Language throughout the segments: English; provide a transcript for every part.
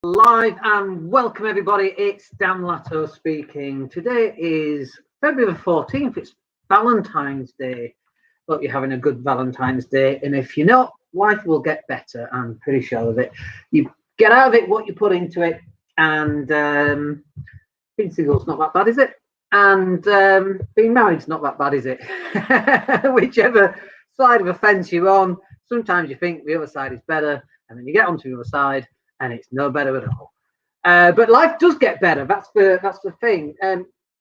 Live and welcome everybody. It's Dan Latto speaking. Today is February the 14th. It's Valentine's Day. Hope you're having a good Valentine's Day. And if you're not, life will get better. I'm pretty sure of it. You get out of it what you put into it. And being single's not that bad, is it? And being married's not that bad, is it? Whichever side of the fence you're on, sometimes you think the other side is better. And then you get onto the other side and it's no better at all. But life does get better. That's the thing.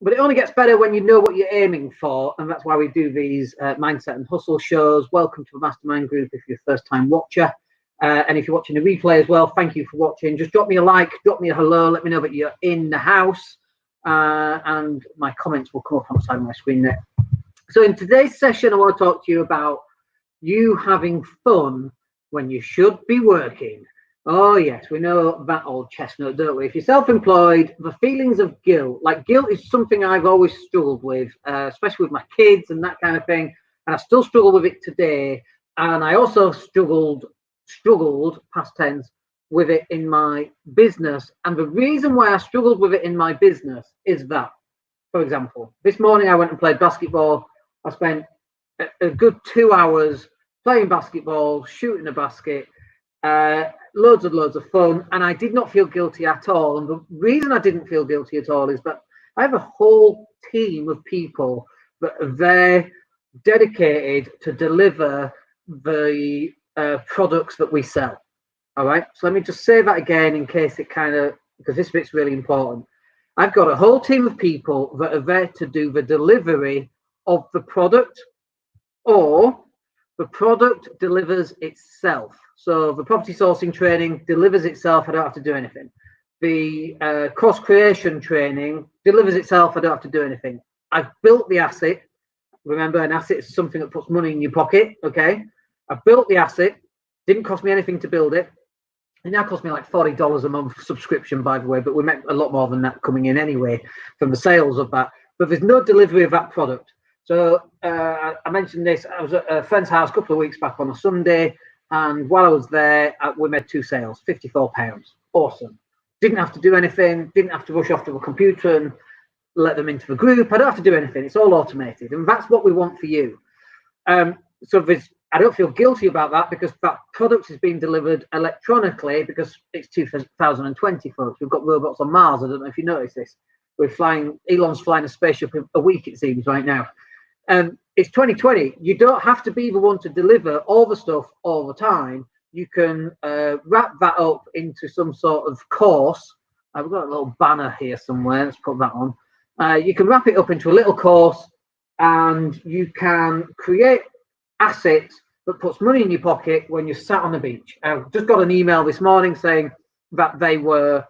But it only gets better when you know what you're aiming for, and that's why we do these mindset and hustle shows. Welcome to the mastermind group if you're a first-time watcher, and if you're watching the replay as well, thank you for watching. Just drop me a like, drop me a hello, let me know that you're in the house, and my comments will come up on the side of my screen there. So in today's session, I want to talk to you about you having fun when you should be working. Oh, yes, we know that old chestnut, don't we? If you're self-employed, the feelings of guilt, like guilt is something I've always struggled with, especially with my kids and that kind of thing. And I still struggle with it today. And I also struggled, past tense, with it in my business. And the reason why I struggled with it in my business is that, for example, this morning I went and played basketball. I spent a good 2 hours playing basketball, shooting a basket. Loads of fun, and I did not feel guilty at all. And the reason I didn't feel guilty at all is that I have a whole team of people that are there dedicated to deliver the products that we sell. All right, so let me just say that again in case it because this bit's really important. I've got a whole team of people that are there to do the delivery of the product, or the product delivers itself. So the property sourcing training delivers itself. I don't have to do anything. The course creation training delivers itself. I don't have to do anything. I've built the asset. Remember, an asset is something that puts money in your pocket. Okay. I've built the asset. Didn't cost me anything to build it. It now costs me like $40 a month subscription, by the way, but we make a lot more than that coming in anyway from the sales of that. But there's no delivery of that product. So I mentioned this. I was at a friend's house a couple of weeks back on a Sunday. And while I was there, we made 2 sales, £54. Awesome. Didn't have to do anything. Didn't have to rush off to a computer and let them into the group. I don't have to do anything. It's all automated. And that's what we want for you. So I don't feel guilty about that because that product is being delivered electronically because it's 2020, folks. We've got robots on Mars. I don't know if you noticed this. Elon's flying a spaceship a week, it seems, right now. It's 2020. You don't have to be the one to deliver all the stuff all the time. You can wrap that up into some sort of course. I've got a little banner here somewhere. Let's put that on. You can wrap it up into a little course, and you can create assets that puts money in your pocket when you're sat on the beach. I've just got an email this morning saying that they were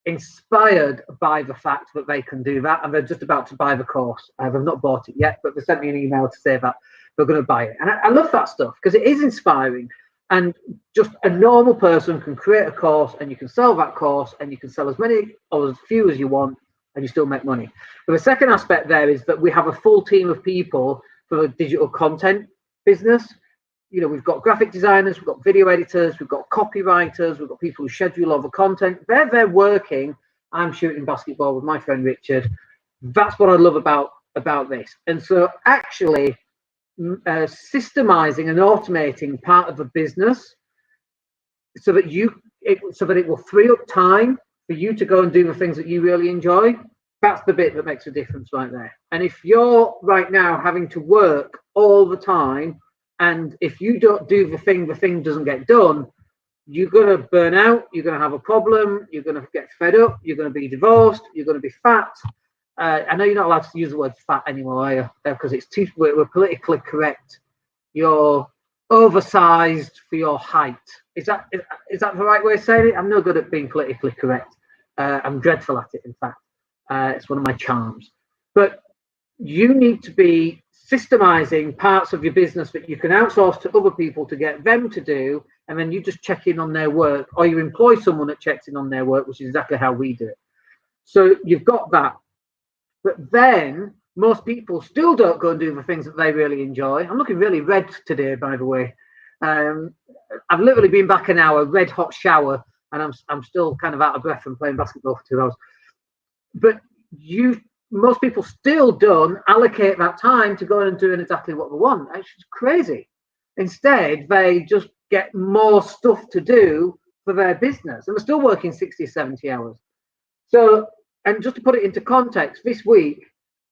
inspired by the fact that they can do that, and they're just about to buy the course. They've not bought it yet, but they sent me an email to say that they're going to buy it. And I love that stuff because it is inspiring. And just a normal person can create a course, and you can sell that course, and you can sell as many or as few as you want, and you still make money. But the second aspect there is that we have a full team of people for the digital content business. You know, we've got graphic designers, we've got video editors, we've got copywriters, we've got people who schedule all the content. They're working. I'm shooting basketball with my friend Richard. That's what I love about this. And so actually systemizing and automating part of the business so that it will free up time for you to go and do the things that you really enjoy. That's the bit that makes a difference right there. And if you're right now having to work all the time, and if you don't do the thing doesn't get done, you're going to burn out, you're going to have a problem, you're going to get fed up, you're going to be divorced, you're going to be fat. I know you're not allowed to use the word fat anymore, are you? Because we're politically correct. You're oversized for your height. Is that the right way of saying it? I'm no good at being politically correct. I'm dreadful at it, in fact. It's one of my charms. But you need to be systemizing parts of your business that you can outsource to other people to get them to do, and then you just check in on their work, or you employ someone that checks in on their work, which is exactly how we do it. So you've got that. But then most people still don't go and do the things that they really enjoy. I'm looking really red today, by the way. I've literally been back an hour, red hot shower, and I'm still kind of out of breath from playing basketball for 2 hours. But most people still don't allocate that time to go and doing exactly what they want. It's just crazy. Instead, they just get more stuff to do for their business, and they're still working 60 or 70 hours. So, and just to put it into context, this week,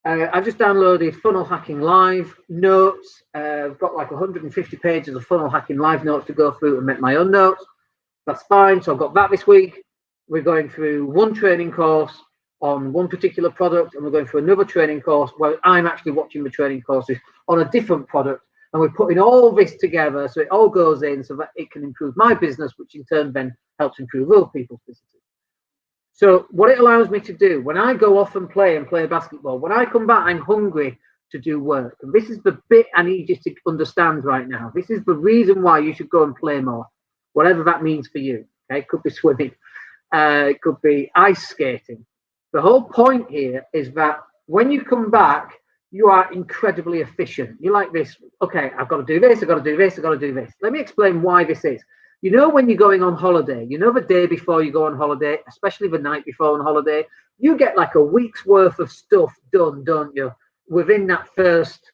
I've just downloaded Funnel Hacking Live notes. I've got like 150 pages of Funnel Hacking Live notes to go through and make my own notes. That's fine. So I've got that this week. We're going through one training course on one particular product, and we're going through another training course where I'm actually watching the training courses on a different product. And we're putting all this together so it all goes in so that it can improve my business, which in turn then helps improve other people's businesses. So what it allows me to do, when I go off and play basketball, when I come back, I'm hungry to do work. And this is the bit I need you to understand right now. This is the reason why you should go and play more, whatever that means for you. Okay, it could be swimming, it could be ice skating. The whole point here is that when you come back, you are incredibly efficient. You're like this, okay, I've got to do this, I've got to do this, I've got to do this. Let me explain why this is. You know, when you're going on holiday, you know, the day before you go on holiday, especially the night before on holiday, you get like a week's worth of stuff done, don't you? Within that first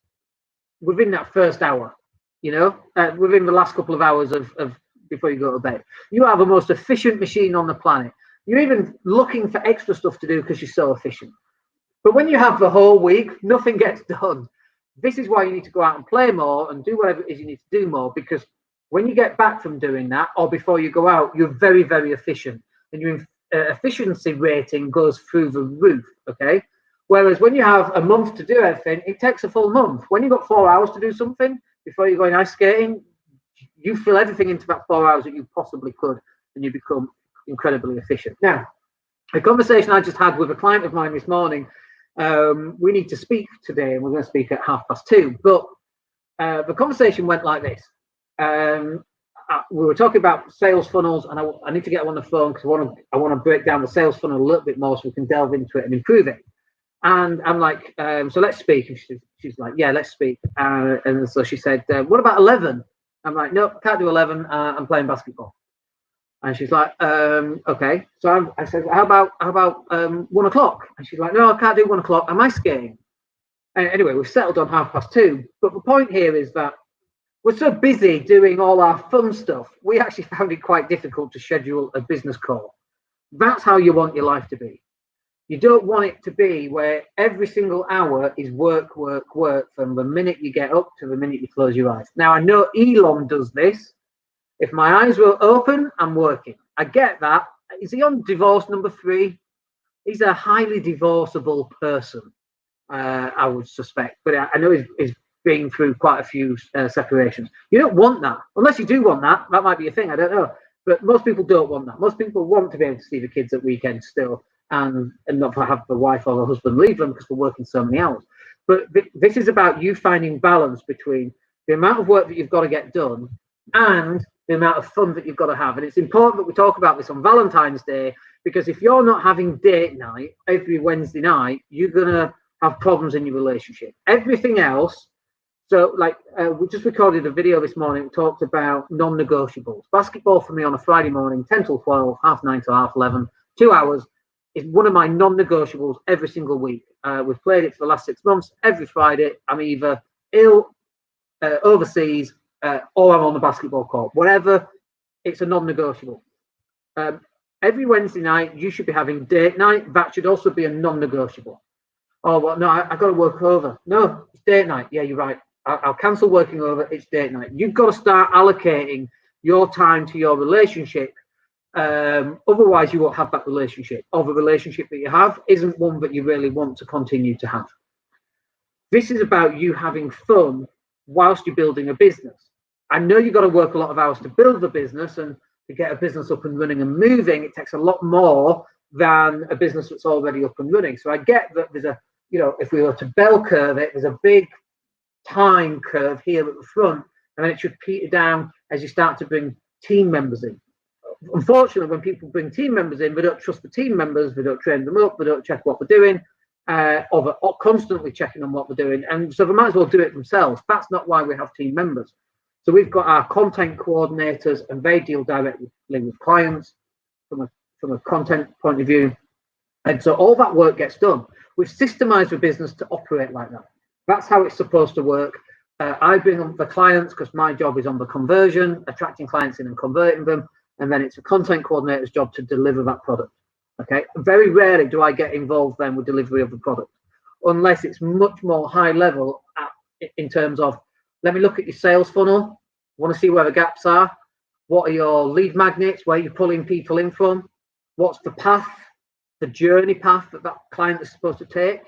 hour, you know, within the last couple of hours of before you go to bed. You are the most efficient machine on the planet. You're even looking for extra stuff to do because you're so efficient. But when you have the whole week, nothing gets done. This is why you need to go out and play more and do whatever it is you need to do more, because when you get back from doing that, or before you go out, you're very, very efficient, and your efficiency rating goes through the roof, okay? Whereas when you have a month to do everything, it takes a full month. When you've got 4 hours to do something before you're going ice skating, you fill everything into that 4 hours that you possibly could, and you become incredibly efficient. Now, a conversation I just had with a client of mine this morning, we need to speak today, and we're going to speak at 2:30, but the conversation went like this. We were talking about sales funnels, and I need to get them on the phone because I want to break down the sales funnel a little bit more so we can delve into it and improve it. And I'm like, so let's speak. And she's like, yeah, let's speak. And so she said, what about 11? I'm like, no, can't do 11. I'm playing basketball. And she's like, okay. So I said, how about 1 o'clock? And she's like, no, I can't do 1 o'clock. I'm ice skating. And anyway, we've settled on 2:30. But the point here is that we're so busy doing all our fun stuff, we actually found it quite difficult to schedule a business call. That's how you want your life to be. You don't want it to be where every single hour is work, work, work from the minute you get up to the minute you close your eyes. Now, I know Elon does this. If my eyes were open, I'm working. I get that. Is he on divorce number 3? He's a highly divorceable person, I would suspect. But I know he's been through quite a few separations. You don't want that. Unless you do want that. That might be a thing. I don't know. But most people don't want that. Most people want to be able to see the kids at weekends still, and not have the wife or the husband leave them because they're working so many hours. But this is about you finding balance between the amount of work that you've got to get done and the amount of fun that you've got to have. And it's important that we talk about this on Valentine's Day, because if you're not having date night every Wednesday night, you're going to have problems in your relationship. Everything else, so like we just recorded a video this morning that talked about non-negotiables. Basketball for me on a Friday morning, 10 till 12, 9:30 to 11, 2 hours, is one of my non-negotiables every single week. We've played it for the last 6 months. Every Friday, I'm either ill, overseas, or I'm on the basketball court. Whatever, it's a non-negotiable. Every Wednesday night, you should be having date night. That should also be a non-negotiable. Oh, well, no, I got to work over. No, it's date night. Yeah, you're right. I'll cancel working over. It's date night. You've got to start allocating your time to your relationship. Otherwise, you won't have that relationship. Or the relationship that you have isn't one that you really want to continue to have. This is about you having fun whilst you're building a business. I know you've got to work a lot of hours to build the business, and to get a business up and running and moving, it takes a lot more than a business that's already up and running. So I get that there's if we were to bell curve it, there's a big time curve here at the front, and then it should peter down as you start to bring team members in. Unfortunately, when people bring team members in, they don't trust the team members, they don't train them up, they don't check what they're doing, or they're constantly checking on what they're doing, and so they might as well do it themselves. That's not why we have team members. So we've got our content coordinators, and they deal directly with clients. from a content point of view. And so all that work gets done. We've systemized the business to operate like that. That's how it's supposed to work. I bring on the clients because my job is on the conversion, attracting clients in and converting them. And then it's a content coordinator's job to deliver that product. Okay. Very rarely do I get involved then with delivery of the product, unless it's much more high level in terms of, let me look at your sales funnel. Want to see where the gaps are. What are your lead magnets? Where you're pulling people in from? What's the path, the journey path that client is supposed to take?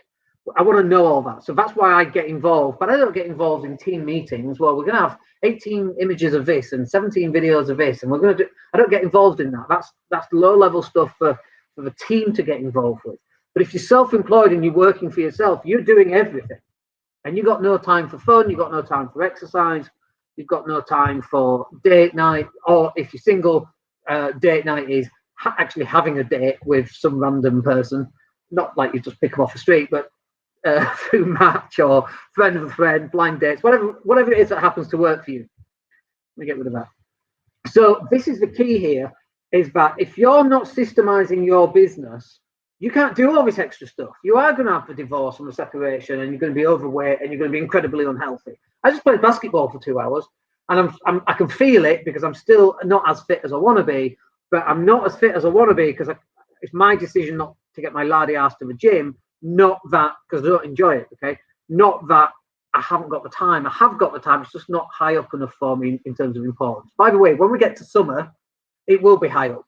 I want to know all that. So that's why I get involved, but I don't get involved in team meetings. Well, we're going to have 18 images of this and 17 videos of this, and we're going to do, I don't get involved in that. That's low level stuff for the team to get involved with. But if you're self-employed and you're working for yourself, you're doing everything, and you've got no time for fun. You've got no time for exercise. You've got no time for date night, or if you're single, date night is actually having a date with some random person, not like you just pick them off the street, but through Match or friend of a friend, blind dates, whatever it is that happens to work for you. Let me get rid of that. So this is the key here, is that if you're not systemizing your business, you can't do all this extra stuff. You are going to have a divorce and a separation, and you're going to be overweight, and you're going to be incredibly unhealthy. I just played basketball for 2 hours, and I can feel it because I'm still not as fit as I want to be, but I'm not as fit as I want to be because it's my decision not to get my lardy ass to the gym, not that, because I don't enjoy it, okay? Not that I haven't got the time. I have got the time. It's just not high up enough for me in terms of importance. By the way, when we get to summer, it will be high up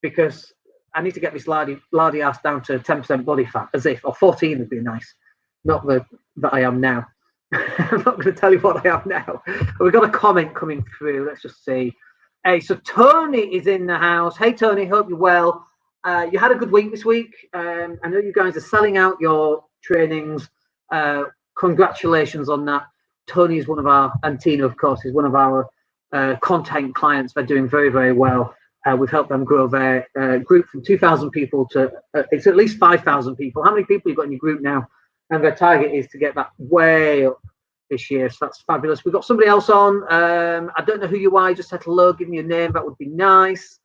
because I need to get this lardy ass down to 10% body fat, or 14 would be nice. Not that I am now. I'm not going to tell you what I am now. We've got a comment coming through. Let's just see. Hey, so Tony is in the house. Hey, Tony, hope you're well. You had a good week this week. I know you guys are selling out your trainings. Congratulations on that. Tony is one of our, and Tina, of course, is one of our content clients. They're doing very, very well. We've helped them grow their group from 2,000 people to it's at least 5,000 people. How many people you've got in your group now? And their target is to get that way up this year. So that's fabulous. We've got somebody else on. I don't know who you are. Just said hello. Give me your name. That would be nice.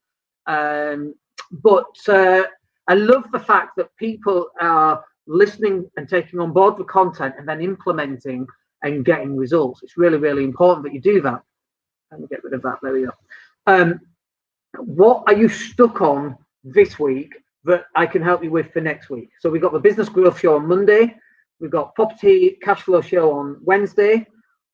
But I love the fact that people are listening and taking on board the content and then implementing and getting results. It's really, really important that you do that. Let me get rid of that. There we go. What are you stuck on this week that I can help you with for next week? So we've got the business growth show on Monday. We've got property cash flow show on Wednesday.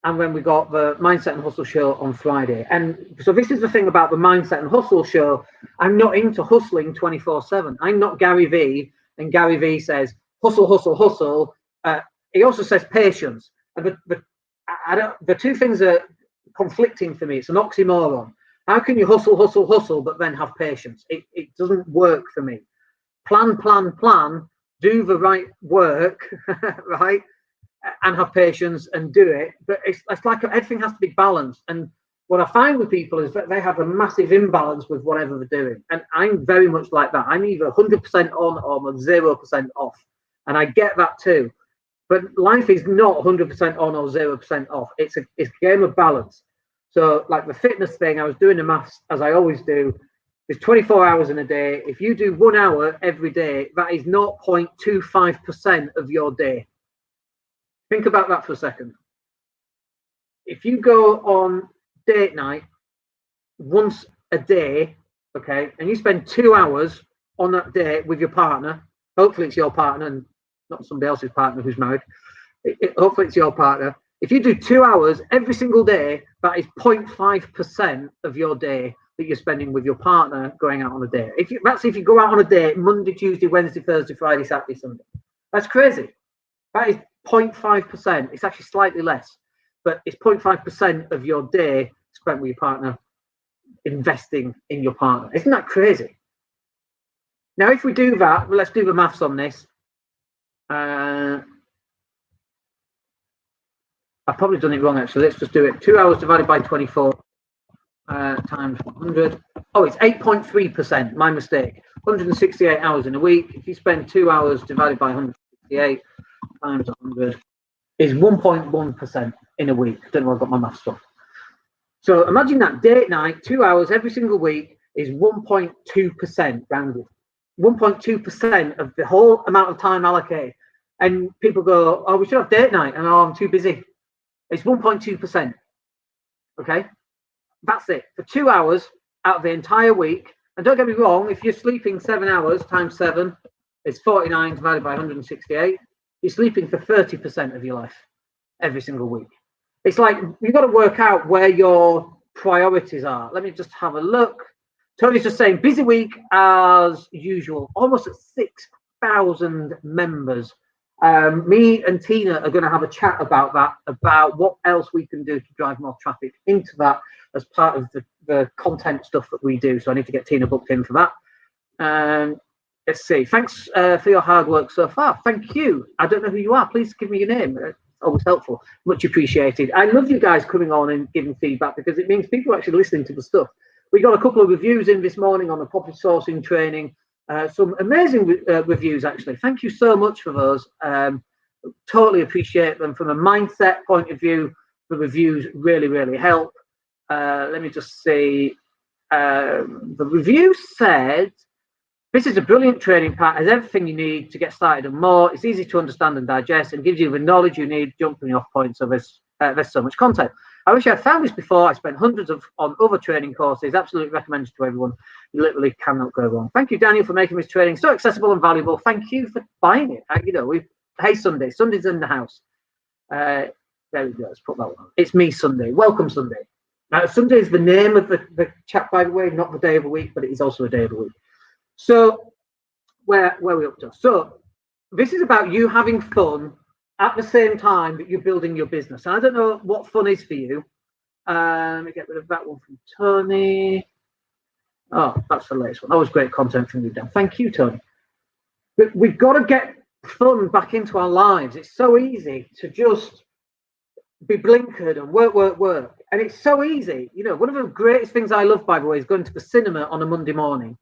And then we got the Mindset and Hustle show on Friday. And so this is the thing about the Mindset and Hustle show. I'm not into hustling 24/7. I'm not Gary Vee, and Gary Vee says, hustle, hustle, hustle. He also says patience. And the two things are conflicting for me. It's an oxymoron. How can you hustle, hustle, hustle, but then have patience? It doesn't work for me. Plan, plan, plan, do the right work, right? And have patience and do it. But it's like everything has to be balanced. And what I find with people is that they have a massive imbalance with whatever they're doing. And I'm very much like that. I'm either 100% on or I'm 0% off. And I get that too. But life is not 100% on or 0% off. It's a game of balance. So like the fitness thing, I was doing the maths as I always do. There's 24 hours in a day. If you do 1 hour every day, that is 0.25% of your day. Think about that for a second. If you go on date night once a day, okay, and you spend 2 hours on that date with your partner, hopefully it's your partner and not somebody else's partner who's married. Hopefully it's your partner. If you do 2 hours every single day, that is 0.5% of your day that you're spending with your partner going out on a date. If you go out on a date Monday, Tuesday, Wednesday, Thursday, Friday, Saturday, Sunday. That's crazy. That is 0.5%. It's actually slightly less, but it's 0.5% of your day spent with your partner, investing in your partner. Isn't that crazy? Now, if we do that, well, let's do the maths on this. I've probably done it wrong, actually. Let's just do it. 2 hours divided by 24 times 100. Oh, it's 8.3%. My mistake. 168 hours in a week. If you spend 2 hours divided by 168 times 100 is 1.1% in a week. I don't know if I've got my maths wrong. So imagine that date night, 2 hours every single week. is 1.2% rounded. 1.2% of the whole amount of time allocated. And people go, oh, we should have date night. And oh, I'm too busy. It's 1.2%. Okay. That's it. For 2 hours out of the entire week. And don't get me wrong, if you're sleeping 7 hours times 7, it's 49 divided by 168. You're sleeping for 30% of your life every single week. It's like you've got to work out where your priorities are. Let me just have a look. Tony's just saying, busy week as usual, almost at 6,000 members. Me and Tina are going to have a chat about that, about what else we can do to drive more traffic into that as part of the content stuff that we do. So I need to get Tina booked in for that. Let's see. Thanks for your hard work so far. Thank you. I don't know who you are. Please give me your name. It's always helpful. Much appreciated. I love you guys coming on and giving feedback because it means people are actually listening to the stuff. We got a couple of reviews in this morning on the property sourcing training. Some amazing reviews, actually. Thank you so much for those. Totally appreciate them. From a mindset point of view, the reviews really, really help. Let me just see. The review said, this is a brilliant training pack, has everything you need to get started and more. It's easy to understand and digest and gives you the knowledge you need, jumping off points. So there's so much content. I wish I'd found this before. I spent hundreds on other training courses. Absolutely recommended to everyone. You literally cannot go wrong. Thank you, Daniel, for making this training so accessible and valuable. Thank you for buying it. Hey, Sunday. Sunday's in the house. There we go. Let's put that one. It's me, Sunday. Welcome, Sunday. Sunday is the name of the chat, by the way, not the day of the week, but it is also a day of the week. So where are we up to? So this is about you having fun at the same time that you're building your business. And I don't know what fun is for you. Let me get rid of that one from Tony. Oh, that's the latest one. That was great content from you, Dan. Thank you, Tony. But we've got to get fun back into our lives. It's so easy to just be blinkered and work. And it's so easy. You know, one of the greatest things I love, by the way, is going to the cinema on a Monday morning.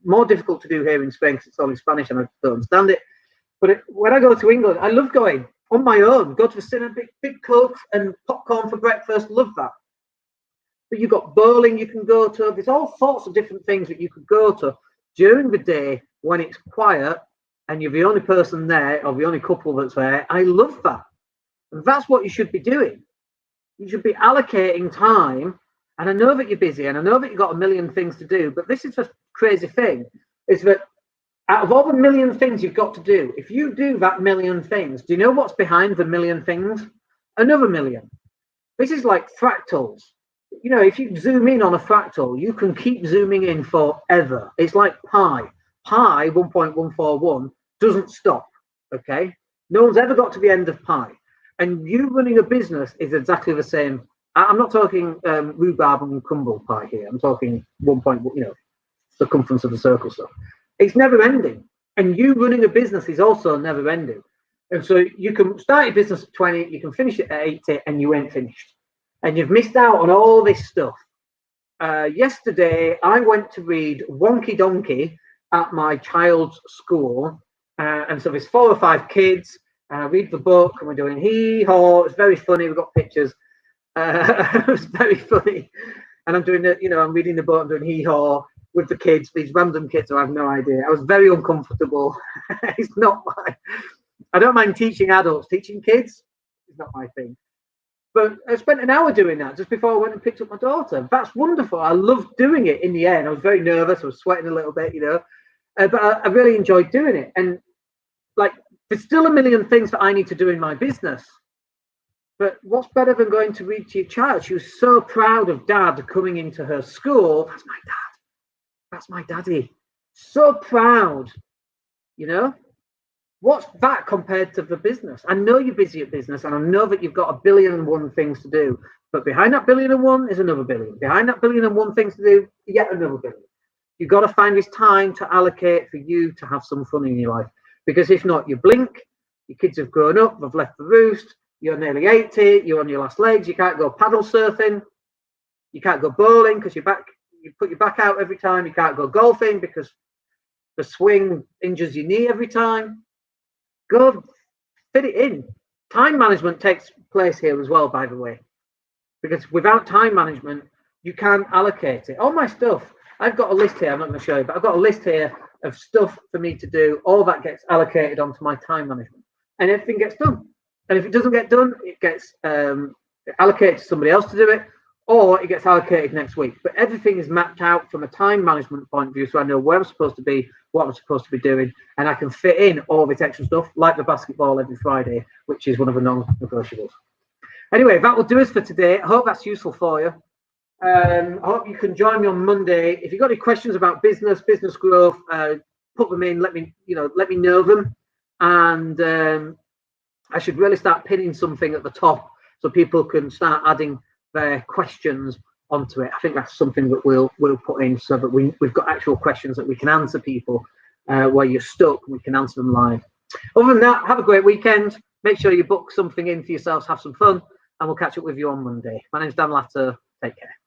More difficult to do here in Spain because it's all in Spanish and I don't understand it. But when I go to England, I love going on my own, go to the cinema, big Coke and popcorn for breakfast, love that. But you've got bowling you can go to. There's all sorts of different things that you could go to during the day when it's quiet and you're the only person there or the only couple that's there. I love that. And that's what you should be doing. You should be allocating time. And I know that you're busy and I know that you've got a million things to do, but this is the crazy thing, is that out of all the million things you've got to do, if you do that million things, do you know what's behind the million things? Another million. This is like fractals. You know, if you zoom in on a fractal, you can keep zooming in forever. It's like pi. Pi 1.141 doesn't stop, okay? No one's ever got to the end of pi. And you running a business is exactly the same. I'm not talking rhubarb and crumble pie here. I'm talking 1. Circumference of the circle stuff. It's never ending. And you running a business is also never ending. And so you can start your business at 20, you can finish it at 80, and you ain't finished. And you've missed out on all this stuff. Yesterday, I went to read Wonky Donkey at my child's school. And so there's 4 or 5 kids. And I read the book, and we're doing hee-haw. It's very funny. We've got pictures. It was very funny. And I'm doing I'm reading the book, I'm doing hee-haw with the kids, these random kids who I have no idea. I was very uncomfortable. It's not I don't mind teaching adults. Teaching kids is not my thing. But I spent an hour doing that just before I went and picked up my daughter. That's wonderful. I loved doing it in the end. I was very nervous. I was sweating a little bit, but I really enjoyed doing it. And like, there's still a million things that I need to do in my business. But what's better than going to read to your child? She was so proud of Dad coming into her school. That's my dad. That's my daddy. So proud, What's that compared to the business? I know you're busy at business, and I know that you've got 1,000,001 things to do. But behind that 1,000,001 is another billion. Behind that 1,000,001 things to do, yet another billion. You've got to find this time to allocate for you to have some fun in your life. Because if not, you blink, your kids have grown up, they've left the roost, you're nearly 80, you're on your last legs, you can't go paddle surfing, you can't go bowling because you put your back out every time, you can't go golfing because the swing injures your knee every time. Go fit it in. Time management takes place here as well, by the way, because without time management, you can't allocate it. All my stuff, I've got a list here. I'm not going to show you, but I've got a list here of stuff for me to do. All that gets allocated onto my time management, and everything gets done. And if it doesn't get done, it gets allocated to somebody else to do it, or it gets allocated next week. But everything is mapped out from a time management point of view, so I know where I'm supposed to be, what I'm supposed to be doing, and I can fit in all this extra stuff, like the basketball every Friday, which is one of the non-negotiables. Anyway, that will do us for today. I hope that's useful for you. I hope you can join me on Monday. If you've got any questions about business growth, put them in. Let me know them, and I should really start pinning something at the top so people can start adding their questions onto it. I think that's something that we'll put in so that we've got actual questions that we can answer people where you're stuck. We can answer them live. Other than that, have a great weekend. Make sure you book something in for yourselves. Have some fun, and we'll catch up with you on Monday. My name's Dan Latto. Take care.